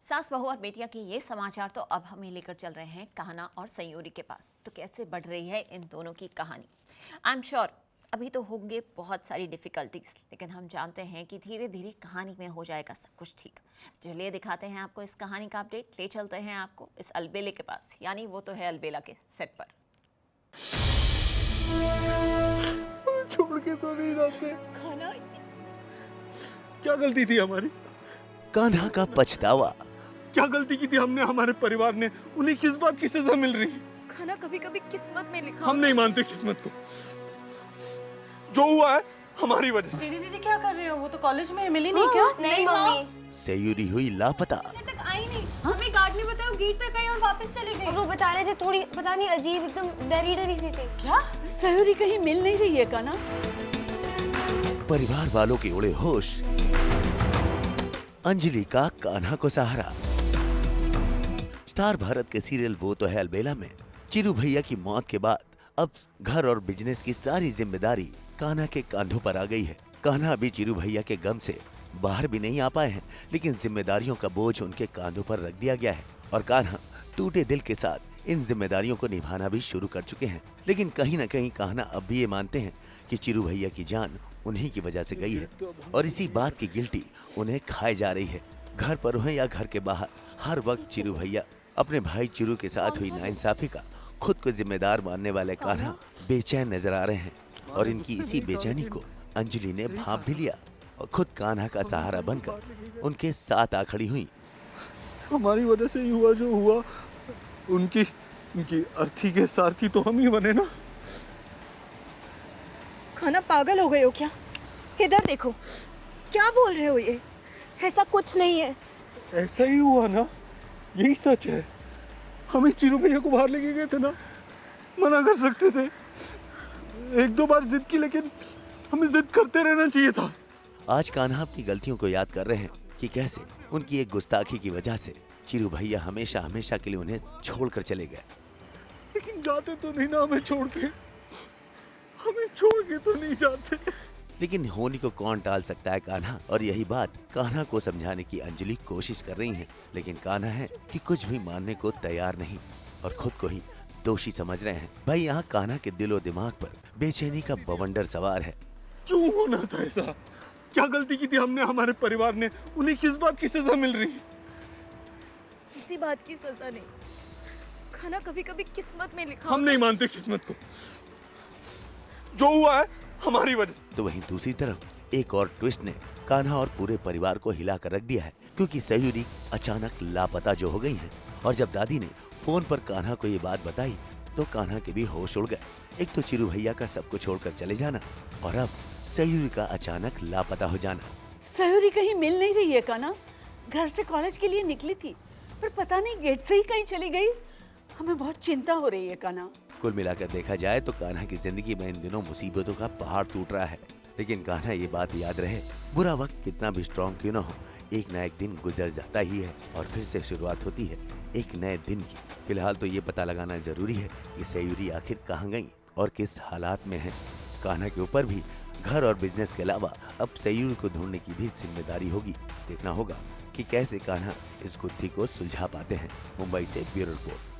सास बहू और बेटिया के ये समाचार तो अब हमें लेकर चल रहे हैं कान्हा और सयूरी के पास। तो कैसे बढ़ रही है इन दोनों की कहानी। आई एम श्योर अभी तो होंगे बहुत सारी डिफिकल्टीज, लेकिन हम जानते हैं कि धीरे धीरे कहानी में हो जाएगा सब कुछ ठीक। चलिए दिखाते हैं आपको इस कहानी का अपडेट। ले चलते हैं आपको इस अलबेले के पास, यानी वो तो है अलबेला के सेट पर। छोड़ के तो नहीं जाते। खाना क्या गलती थी हमारी? कान्हा का पछतावा। क्या गलती की थी हमने? हमारे परिवार ने उन्हें किस बात की सजा मिल रही है? खाना कभी कभी किस्मत में लिखा। हम नहीं मानते किस्मत को। जो हुआ है हमारी वजह से। दीदी दीदी क्या कर रहे हो? वो तो कॉलेज में मिली नहीं क्या? नहीं मम्मी, सयूरी हुई लापता। तक आई नहीं। हमें गार्ड ने बताया वो गेट तक आई और वापस चले गए। और वो बता रहे थे थोड़ी पता नहीं अजीब एकदम डरी डरी सी थी। क्या सयूरी कहीं मिल नहीं रही है कान्हा? परिवार वालों के उड़े होश। अंजलि का कान्हा को सहारा। स्टार भारत के सीरियल वो तो है अलबेला में चिरू भैया की मौत के बाद अब घर और बिजनेस की सारी जिम्मेदारी कान्हा के कांधों पर आ गई है। कान्हा अभी चिरू भैया के गम से बाहर भी नहीं आ पाए हैं, लेकिन जिम्मेदारियों का बोझ उनके कांधों पर रख दिया गया है और कान्हा टूटे दिल के साथ इन जिम्मेदारियों को निभाना भी शुरू कर चुके हैं। लेकिन कहीं न कहीं कान्हा अब भी ये मानते हैं कि चिरू भैया की जान उन्हीं की वजह से गई है और इसी बात की गिल्टी उन्हें खाए जा रही है। घर पर हो या घर के बाहर, हर वक्त चिरू भैया अपने भाई चिरू के साथ हुई नाइंसाफी का खुद को जिम्मेदार मानने वाले कान्हा बेचैन नजर आ रहे हैं और इनकी इसी बेचैनी को अंजलि ने भांप भी लिया और खुद कान्हा का सहारा बनकर उनके साथ आ खड़ी हुई। हमारी वजह से ही हुआ जो हुआ। उनकी अर्थी के सारथी तो हम ही बने ना। खाना पागल हो गए हो क्या? इधर देखो, क्या बोल रहे हो ये? ऐसा कुछ नहीं है। ऐसा ही हुआ ना, यही सच है। हमें चिरू भैया को बाहर लेके गए थे ना, मना कर सकते थे। एक दो बार जिद की, लेकिन हमें जिद करते रहना चाहिए था। आज कान्हा अपनी गलतियों को याद कर रहे हैं कि कैसे उनकी एक गुस्ताखी की वजह से चिरू भैया हमेशा हमेशा के लिए उन्हें छोड़कर चले गए। लेकिन जाते तो नहीं ना हमें छोड़ के। हमें छोड़ के तो नहीं जाते। लेकिन होनी को कौन टाल सकता है कान्हा, और यही बात कान्हा को समझाने की अंजलि कोशिश कर रही है। लेकिन कान्हा है कि कुछ भी मानने को तैयार नहीं और खुद को ही दोषी समझ रहे हैं। भाई यहाँ कान्हा के दिलो दिमाग पर बेचैनी का बवंडर सवार है। क्यों होना था ऐसा? क्या गलती की थी हमने? हमारे परिवार ने उन्हें किस बात की सजा मिल रही है? किसी बात की सजा नहीं। खाना कभी कभी किस्मत में लिखा। हम नहीं मानते किस्मत को। जो हुआ है हमारी वजह। तो वहीं दूसरी तरफ एक और ट्विस्ट ने कान्हा और पूरे परिवार को हिला कर रख दिया है, क्योंकि सयूरी अचानक लापता जो हो गई है। और जब दादी ने फोन पर कान्हा को ये बात बताई तो कान्हा के भी होश उड़ गए। एक तो चिरू भैया का सबको छोड़कर चले जाना और अब सयूरी का अचानक लापता हो जाना। सयूरी कहीं मिल नहीं रही है कान्हा? घर से कॉलेज के लिए निकली थी पर पता नहीं गेट से ही कहीं चली गई। हमें बहुत चिंता हो रही है कान्हा। कुल मिलाकर देखा जाए तो कान्हा की जिंदगी में इन दिनों मुसीबतों का पहाड़ टूट रहा है। लेकिन कान्हा ये बात याद रहे, बुरा वक्त कितना भी स्ट्रॉन्ग क्यों न हो, एक न एक दिन गुजर जाता ही है और फिर से शुरुआत होती है एक नए दिन की। फिलहाल तो ये पता लगाना जरूरी है कि सयूरी आखिर कहाँ गई और किस हालात में है। कान्हा के ऊपर भी घर और बिजनेस के अलावा अब सयूरी को ढूंढने की भी जिम्मेदारी होगी। देखना होगा कि कैसे कान्हा इस गुत्थी को सुलझा पाते हैं। मुंबई से ब्यूरो रिपोर्ट।